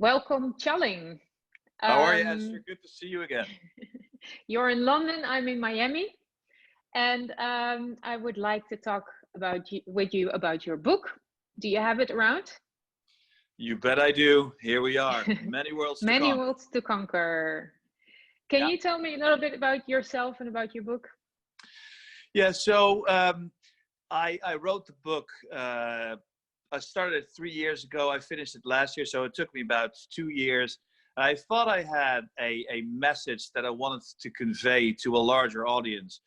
Welcome, Challing. How are you, Esther? Good to see you again. You're in London, I'm in Miami, and I would like to talk with you about your book. Do you have it around? You bet I do. Here we are. Many worlds to Many conquer. worlds to conquer. Can you tell me a little bit about yourself and about your book? Yeah, so I wrote the book. I started it 3 years ago. I finished it last year, so it took me about 2 years. I thought I had a message that I wanted to convey to a larger audience.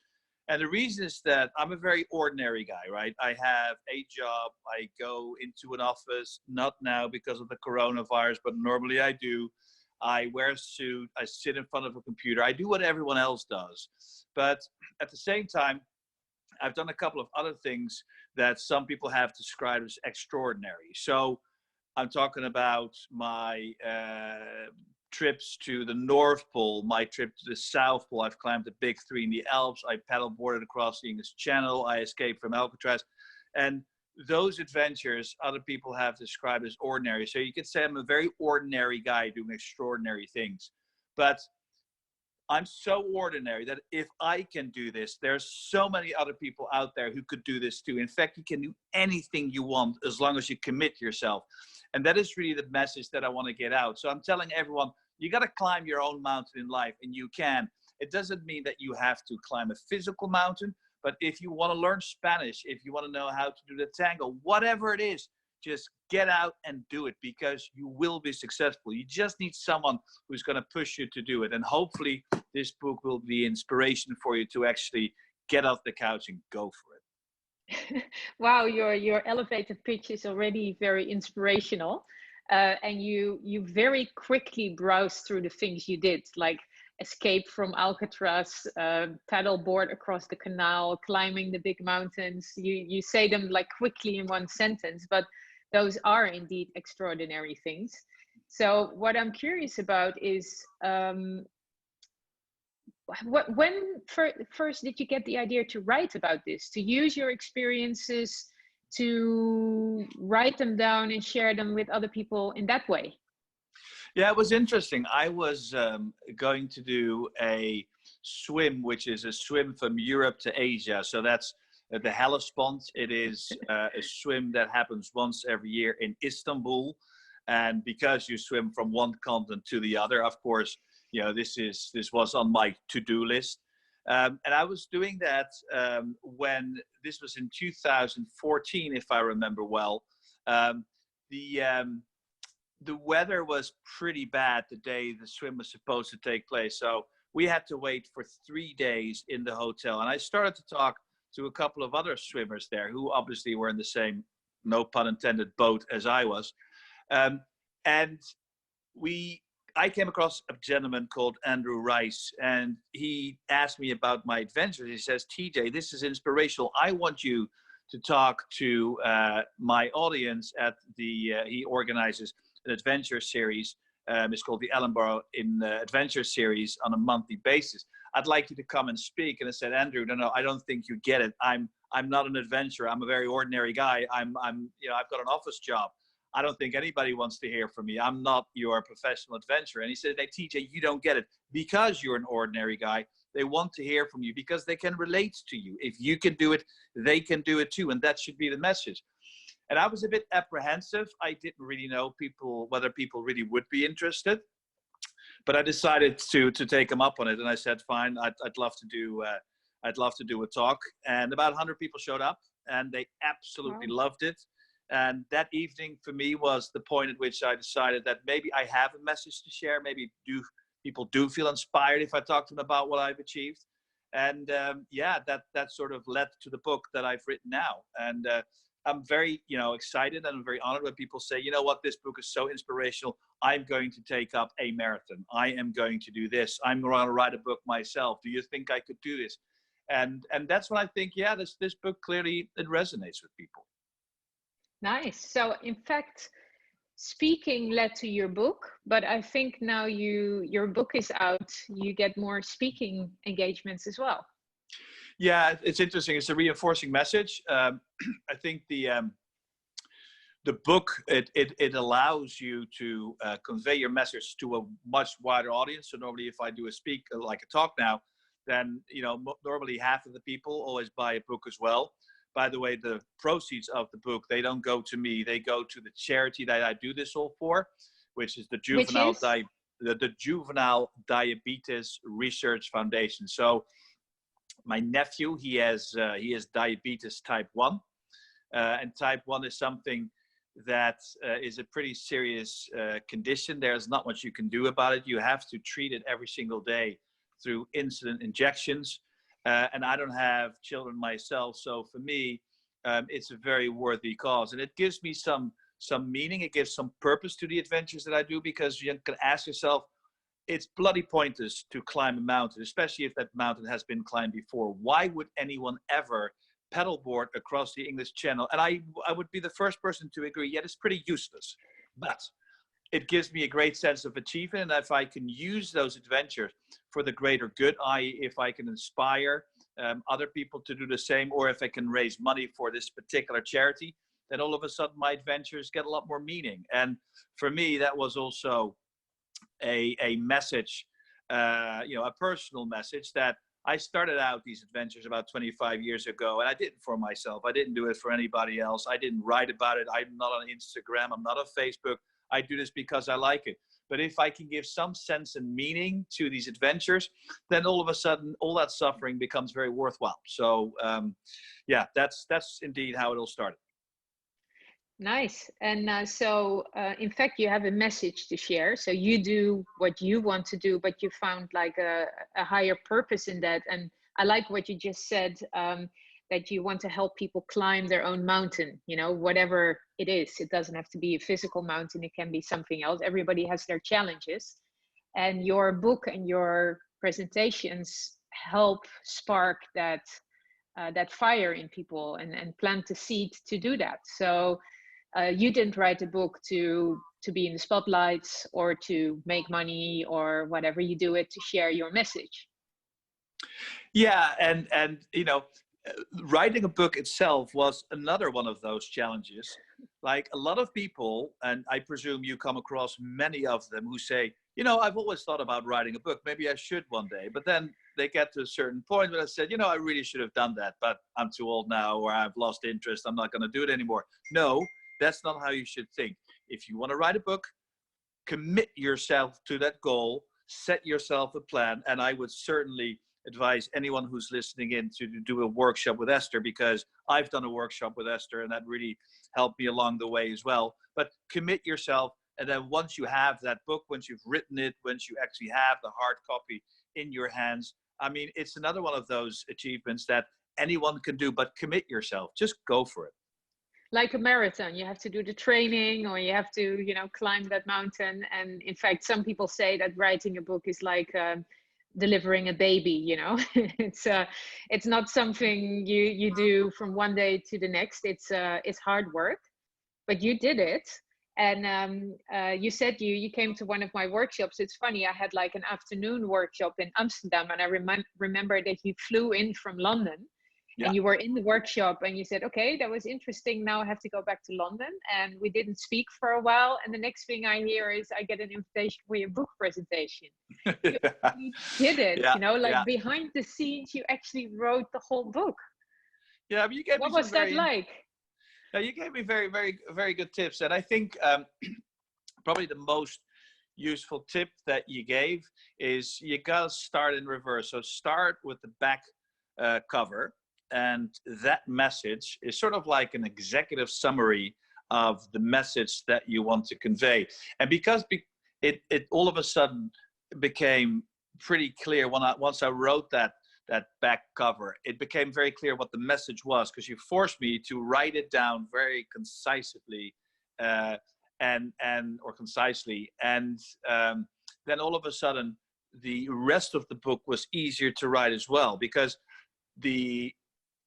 And the reason is that I'm a very ordinary guy, right? I have a job. I go into an office, not now because of the coronavirus, but normally I do. I wear a suit. I sit in front of a computer. I do what everyone else does. But at the same time, I've done a couple of other things that some people have described as extraordinary. So I'm talking about my trips to the North Pole, my trip to the South Pole. I've climbed the Big Three in the Alps. I paddleboarded across the English Channel. I escaped from Alcatraz. And those adventures other people have described as ordinary. So you could say I'm a very ordinary guy doing extraordinary things. But I'm so ordinary that if I can do this, there's so many other people out there who could do this too. In fact, you can do anything you want as long as you commit yourself. And that is really the message that I want to get out. So I'm telling everyone, you got to climb your own mountain in life, and you can. It doesn't mean that you have to climb a physical mountain, but if you want to learn Spanish, if you want to know how to do the tango, whatever it is, just get out and do it, because you will be successful. You just need someone who's going to push you to do it. And hopefully this book will be inspiration for you to actually get off the couch and go for it. Wow, your elevator pitch is already very inspirational. And you very quickly browsed through the things you did, like escape from Alcatraz, paddleboard across the canal, climbing the big mountains. You say them like quickly in one sentence, but those are indeed extraordinary things. So what I'm curious about is, when first did you get the idea to write about this, to use your experiences, to write them down and share them with other people in that way? Yeah, it was interesting. I was going to do a swim, which is a swim from Europe to Asia. So that's the Halbertsma. It is a swim that happens once every year in Istanbul. And because you swim from one continent to the other, of course, you know, this was on my to-do list. And I was doing that when this was in 2014, if I remember well. The weather was pretty bad the day the swim was supposed to take place. So we had to wait for 3 days in the hotel. And I started to talk to a couple of other swimmers there who obviously were in the same, no pun intended, boat as I was. And I came across a gentleman called Andrew Rice, and he asked me about my adventures. He says, TJ, this is inspirational. I want you to talk to my audience at he organizes an adventure series. It's called the Ellenborough Adventure Series on a monthly basis. I'd like you to come and speak. And I said, Andrew, no, I don't think you get it. I'm not an adventurer. I'm a very ordinary guy. I've got an office job. I don't think anybody wants to hear from me. I'm not your professional adventurer. And he said, hey, TJ, you don't get it. Because you're an ordinary guy, they want to hear from you because they can relate to you. If you can do it, they can do it too. And that should be the message. And I was a bit apprehensive. I didn't really know whether people really would be interested. But I decided to take them up on it. And I said, fine, I'd love to do a talk. And about 100 people showed up, and they absolutely loved it. And that evening for me was the point at which I decided that maybe I have a message to share. Maybe people do feel inspired if I talk to them about what I've achieved. And that sort of led to the book that I've written now. And I'm very, excited, and I'm very honored when people say, you know what, this book is so inspirational. I'm going to take up a marathon. I am going to do this. I'm going to write a book myself. Do you think I could do this? And that's when I think, yeah, this book clearly, it resonates with people. Nice. So in fact, speaking led to your book, but I think now your book is out, you get more speaking engagements as well. Yeah, it's interesting. It's a reinforcing message. I think the the book, it allows you to convey your message to a much wider audience. So normally if I do like a talk now, then, you know, normally half of the people always buy a book as well. By the way, the proceeds of the book, they don't go to me. They go to the charity that I do this all for, which is the the Juvenile Diabetes Research Foundation. So my nephew, he has diabetes type 1. And type 1 is something that is a pretty serious condition. There's not much you can do about it. You have to treat it every single day through insulin injections. And I don't have children myself, so for me, it's a very worthy cause. And it gives me some meaning. It gives some purpose to the adventures that I do, because you can ask yourself, it's bloody pointless to climb a mountain, especially if that mountain has been climbed before. Why would anyone ever paddleboard across the English Channel? And I would be the first person to agree, yeah, it's pretty useless. But it gives me a great sense of achievement. And if I can use those adventures for the greater good, i.e. if I can inspire other people to do the same, or if I can raise money for this particular charity, then all of a sudden my adventures get a lot more meaning. And for me, that was also a message, you know, a personal message, that I started out these adventures about 25 years ago, and I did it for myself. I didn't do it for anybody else. I didn't write about it. I'm not on Instagram. I'm not on Facebook. I do this because I like it. But if I can give some sense and meaning to these adventures, then all of a sudden, all that suffering becomes very worthwhile. So yeah, that's indeed how it all started. Nice. And in fact, you have a message to share. So you do what you want to do, but you found like a higher purpose in that. And I like what you just said, that you want to help people climb their own mountain, you know, whatever it is. It doesn't have to be a physical mountain. It can be something else. Everybody has their challenges. And your book and your presentations help spark that fire in people and plant the seed to do that. So you didn't write a book to be in the spotlights or to make money or whatever. You do it to share your message. Yeah, and you know, writing a book itself was another one of those challenges. Like a lot of people, and I presume you come across many of them, who say, you know, I've always thought about writing a book. Maybe I should one day. But then they get to a certain point where I said, you know, I really should have done that, but I'm too old now, or I've lost interest. I'm not going to do it anymore. No, that's not how you should think. If you want to write a book, commit yourself to that goal, set yourself a plan. And I would certainly advise anyone who's listening in to do a workshop with Esther, because I've done a workshop with Esther and that really helped me along the way as well. But commit yourself. And then once you have that book, once you've written it, once you actually have the hard copy in your hands, I mean, it's another one of those achievements that anyone can do, but commit yourself. Just go for it. Like a marathon, you have to do the training, or you have to, you know, climb that mountain. And in fact, some people say that writing a book is like delivering a baby, you know. It's not something you do from one day to the next. It's hard work, but you did it. And you said you came to one of my workshops. It's funny, I had like an afternoon workshop in Amsterdam, and I remember that you flew in from London. Yeah. And you were in the workshop and you said, okay, that was interesting. Now I have to go back to London. And we didn't speak for a while. And the next thing I hear is I get an invitation for your book presentation. You did it, you know, like behind the scenes, you actually wrote the whole book. Yeah, but you gave what me was that like? Yeah, you gave me very, very, very good tips. And I think probably the most useful tip that you gave is you got to start in reverse. So start with the back cover. And that message is sort of like an executive summary of the message that you want to convey. And because it all of a sudden became pretty clear once I wrote that back cover, it became very clear what the message was, because you forced me to write it down very concisely or concisely. And then all of a sudden, the rest of the book was easier to write as well, because the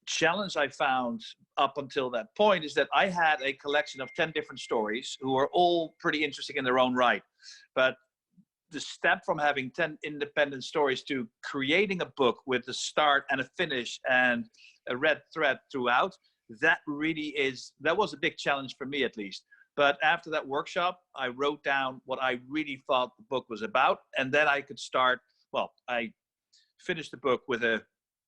challenge I found up until that point is that I had a collection of 10 different stories who are all pretty interesting in their own right. But the step from having 10 independent stories to creating a book with a start and a finish and a red thread throughout, that was a big challenge for me, at least. But after that workshop, I wrote down what I really thought the book was about, and then I could start. Well, I finished the book with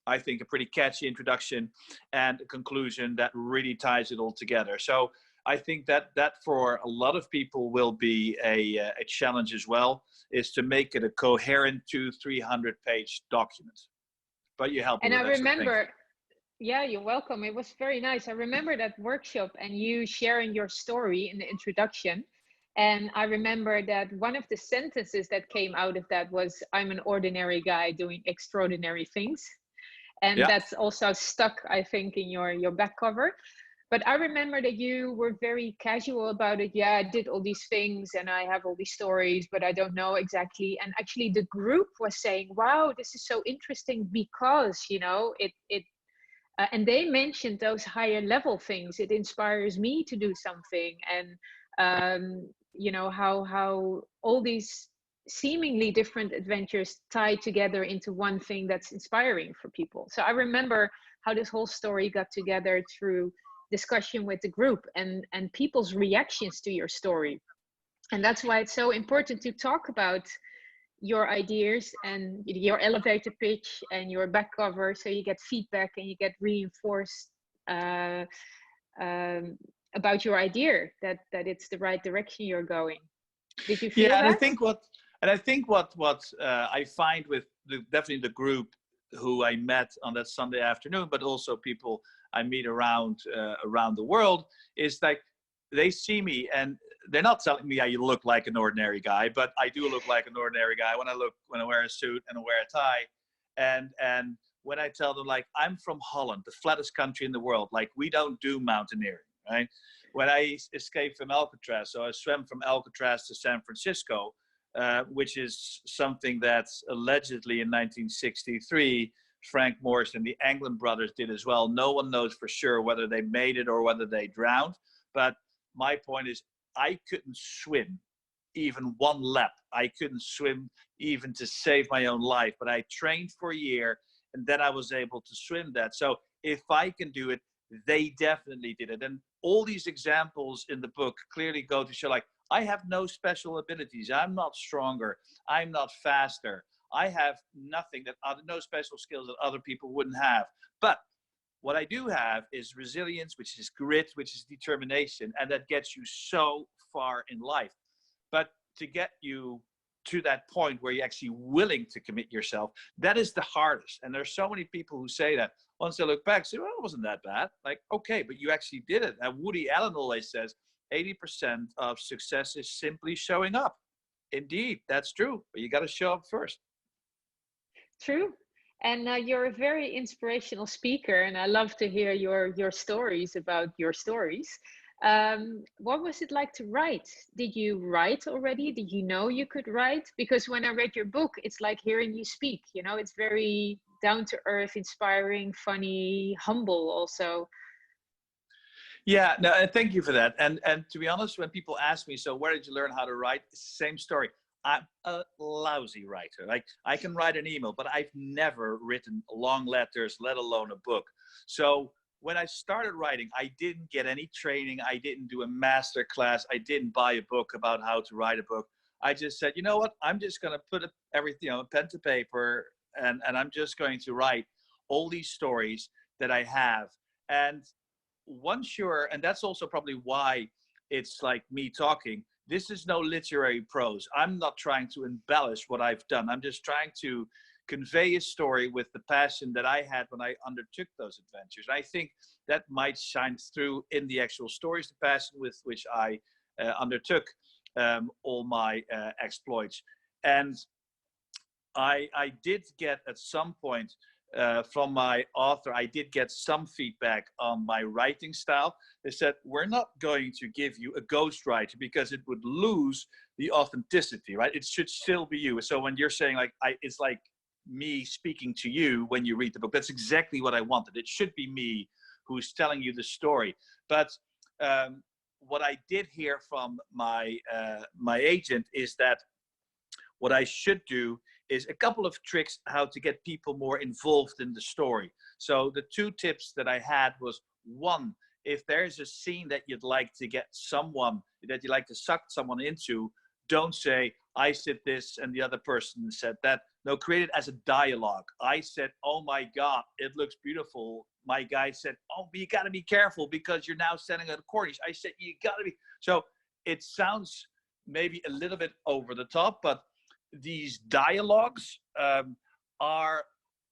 I think, a pretty catchy introduction and a conclusion that really ties it all together. So I think that for a lot of people will be a challenge as well, is to make it a coherent 200-300 page document. But you helped me And with I that, so thank you. remember, yeah, you're welcome. It was very nice. I remember that workshop and you sharing your story in the introduction. And I remember that one of the sentences that came out of that was, "I'm an ordinary guy doing extraordinary things." And Yeah. that's also stuck, I think, in your back cover. But I remember that you were very casual about it. Yeah, I did all these things and I have all these stories, but I don't know exactly. And actually the group was saying, wow, this is so interesting because, you know, and they mentioned those higher level things. It inspires me to do something. And, you know, how all these seemingly different adventures tie together into one thing that's inspiring for people. So I remember how this whole story got together through discussion with the group and people's reactions to your story. And that's why it's so important to talk about your ideas and your elevator pitch and your back cover, so you get feedback and you get reinforced about your idea that it's the right direction you're going. Did you feel Yeah, and that? I think what I find with definitely the group who I met on that Sunday afternoon, but also people I meet around the world, is like they see me and they're not telling me I look like an ordinary guy, but I do look like an ordinary guy when I wear a suit and I wear a tie, and when I tell them, like, I'm from Holland, the flattest country in the world, like we don't do mountaineering, right? When I escaped from Alcatraz, so I swam from Alcatraz to San Francisco, which is something that's allegedly in 1963, Frank Morris and the Anglin brothers did as well. No one knows for sure whether they made it or whether they drowned. But my point is, I couldn't swim even one lap. I couldn't swim even to save my own life. But I trained for a year and then I was able to swim that. So if I can do it, they definitely did it. And all these examples in the book clearly go to show, like, I have no special abilities. I'm not stronger. I'm not faster. I have nothing no special skills that other people wouldn't have. But what I do have is resilience, which is grit, which is determination, and that gets you so far in life. But to get you to that point where you're actually willing to commit yourself, that is the hardest. And there's so many people who say that. Once they look back, say, well, it wasn't that bad. Like, okay, but you actually did it. And Woody Allen always says 80% of success is simply showing up. Indeed, that's true, but you got to show up first. True. And you're a very inspirational speaker, and I love to hear your stories about your stories. What was it like to write? Did you write already? Did you know you could write? Because when I read your book, it's like hearing you speak. You know, it's very down to earth, inspiring, funny, humble also. Yeah, no, and thank you for that. And to be honest, when people ask me, so where did you learn how to write? Same story. I'm a lousy writer. Like, I can write an email, but I've never written long letters, let alone a book. So when I started writing, I didn't get any training. I didn't do a master class. I didn't buy a book about how to write a book. I just said, you know what? I'm just going to put everything, pen to paper, and I'm just going to write all these stories that I have. And once you're, and that's also probably why it's like me talking, this is no literary prose. I'm not trying to embellish what I've done. I'm just trying to convey a story with the passion that I had when I undertook those adventures. I think that might shine through in the actual stories, the passion with which I undertook all my exploits. And I did get at some point from my author, I did get some feedback on my writing style. They said, we're not going to give you a ghostwriter because it would lose the authenticity, right? It should still be you. So when you're saying, like, it's like me speaking to you when you read the book, that's exactly what I wanted. It should be me who's telling you the story. But what I did hear from my agent is that what I should do is a couple of tricks how to get people more involved in the story. So the two tips that I had was, One, if there's a scene that you'd like to get someone, that you'd like to suck someone into, don't say, I said this and the other person said that. No, create it as a dialogue. I said, oh my God, it looks beautiful. My guy said, oh, but you got to be careful because you're now standing at the cornice. I said, you got to be. So it sounds maybe a little bit over the top, but these dialogues are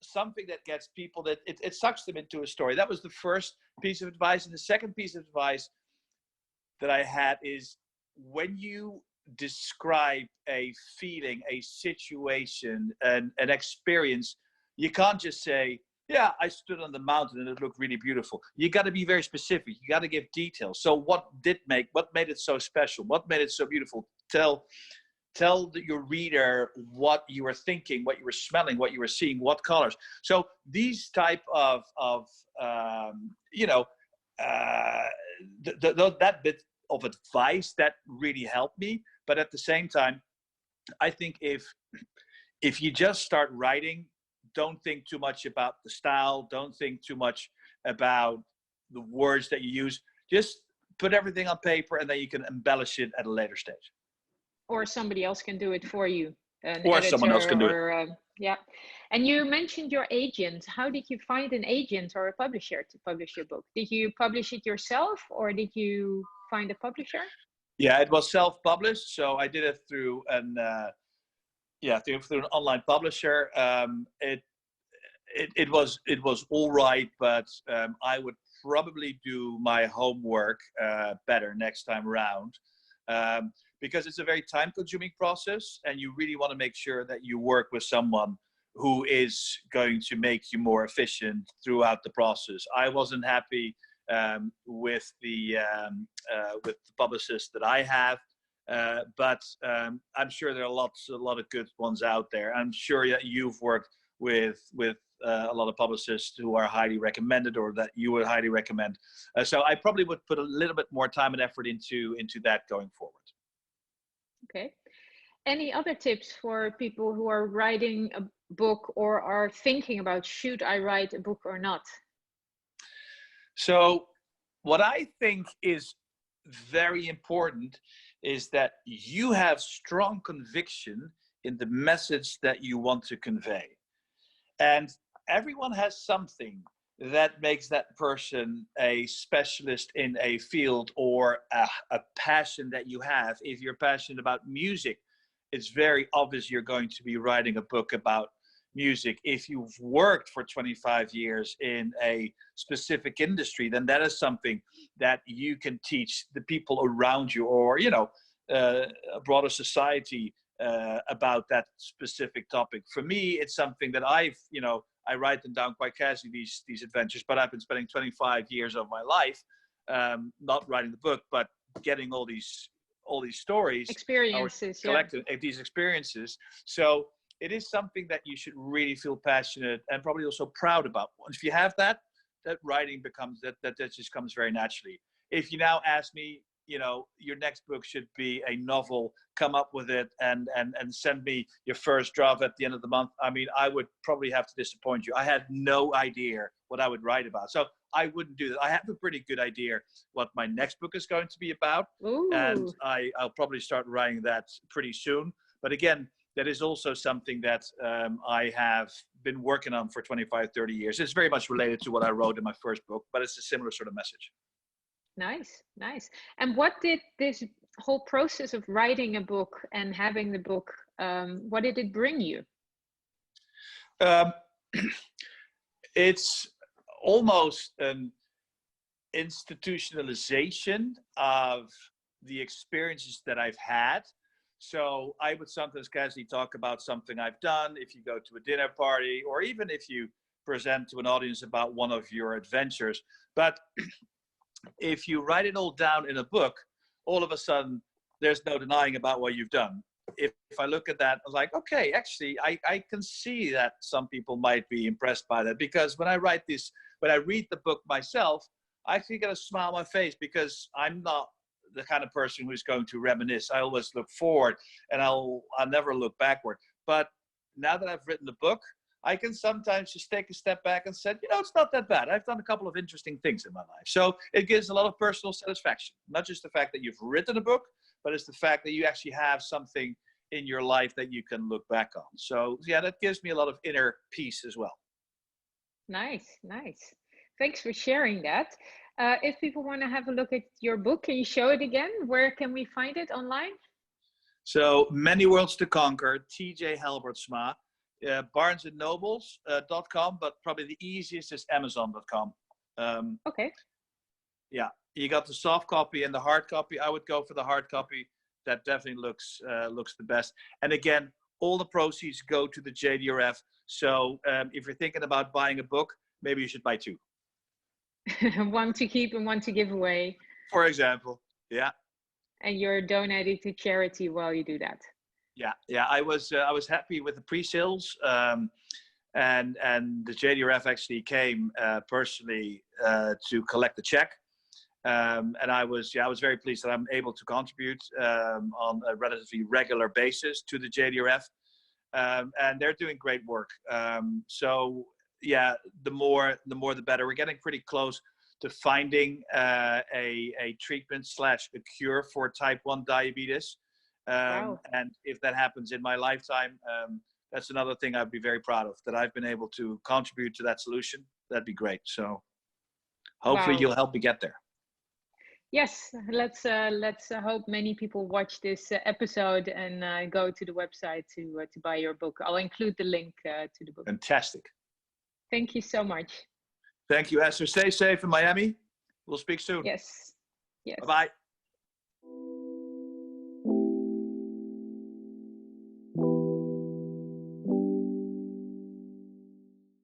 something that gets people, that it sucks them into a story. That was the first piece of advice. And the second piece of advice that I had is, when you describe a feeling, a situation, an experience, you can't just say, yeah, I stood on the mountain and it looked really beautiful. You got to be very specific. You got to give details. So what made it so special? What made it so beautiful? Tell your reader what you were thinking, what you were smelling, what you were seeing, what colors. So these type of that bit of advice that really helped me. But at the same time, I think if you just start writing, don't think too much about the style. Don't think too much about the words that you use. Just put everything on paper, and then you can embellish it at a later stage. Or somebody else can do it for you. Or someone else can do it. Yeah. And you mentioned your agent. How did you find an agent or a publisher to publish your book? Did you publish it yourself, or did you find a publisher? Yeah, it was self-published. So I did it through through an online publisher. It was all right, but I would probably do my homework better next time around, because it's a very time-consuming process, and you really want to make sure that you work with someone who is going to make you more efficient throughout the process. I wasn't happy with the publicist that I have. But I'm sure there are a lot of good ones out there. I'm sure that you've worked with a lot of publicists who are highly recommended, or that you would highly recommend. So I probably would put a little bit more time and effort into that going forward. Okay. Any other tips for people who are writing a book, or are thinking about, should I write a book or not? So what I think is very important is that you have strong conviction in the message that you want to convey. And everyone has something that makes that person a specialist in a field, or a passion that you have. If you're passionate about music, it's very obvious you're going to be writing a book about music. If you've worked for 25 years in a specific industry, then that is something that you can teach the people around you, or a broader society about that specific topic. For me, it's something that I write them down quite casually, these adventures, but I've been spending 25 years of my life not writing the book, but getting all these stories, experiences, collecting these experiences. So it is something that you should really feel passionate and probably also proud about. Once if you have that writing becomes that just comes very naturally. If you now ask me, your next book should be a novel, come up with it and send me your first draft at the end of the month, I mean, I would probably have to disappoint you. I had no idea what I would write about, so I wouldn't do that. I have a pretty good idea what my next book is going to be about. Ooh. And I'll probably start writing that pretty soon. But again, that is also something that I have been working on for 25, 30 years. It's very much related to what I wrote in my first book, but it's a similar sort of message. Nice. And what did this whole process of writing a book and having the book, what did it bring you? It's almost an institutionalization of the experiences that I've had. So I would sometimes casually talk about something I've done if you go to a dinner party, or even if you present to an audience about one of your adventures. But if you write it all down in a book, all of a sudden there's no denying about what you've done. If I look at that, I was like, okay, actually, I can see that some people might be impressed by that, because when I read the book myself, I actually get a smile on my face, because I'm not the kind of person who's going to reminisce. I always look forward, and I'll never look backward. But now that I've written the book, I can sometimes just take a step back and say, it's not that bad. I've done a couple of interesting things in my life. So it gives a lot of personal satisfaction, not just the fact that you've written a book, but it's the fact that you actually have something in your life that you can look back on. So yeah, that gives me a lot of inner peace as well. Nice, nice. Thanks for sharing that. If people want to have a look at your book, can you show it again? Where can we find it online? So Many Worlds to Conquer, TJ Halbertsma, barnesandnobles.com, but probably the easiest is amazon.com. Okay. Yeah, you got the soft copy and the hard copy. I would go for the hard copy. That definitely looks the best. And again, all the proceeds go to the JDRF. So if you're thinking about buying a book, maybe you should buy two. One to keep and one to give away. For example, yeah. And you're donating to charity while you do that. Yeah. I was happy with the pre-sales, and the JDRF actually came personally to collect the check. And I was very pleased that I'm able to contribute on a relatively regular basis to the JDRF, and they're doing great work. So yeah, the more the better. We're getting pretty close to finding a treatment / a cure for type 1 diabetes. Wow. And if that happens in my lifetime, that's another thing I'd be very proud of, that I've been able to contribute to that solution. That'd be great. So hopefully you'll help me get there. Yes, let's hope many people watch this episode and go to the website to buy your book. I'll include the link to the book. Fantastic. Thank you so much. Thank you, Esther. Stay safe in Miami. We'll speak soon. Yes. Yes. Bye-bye.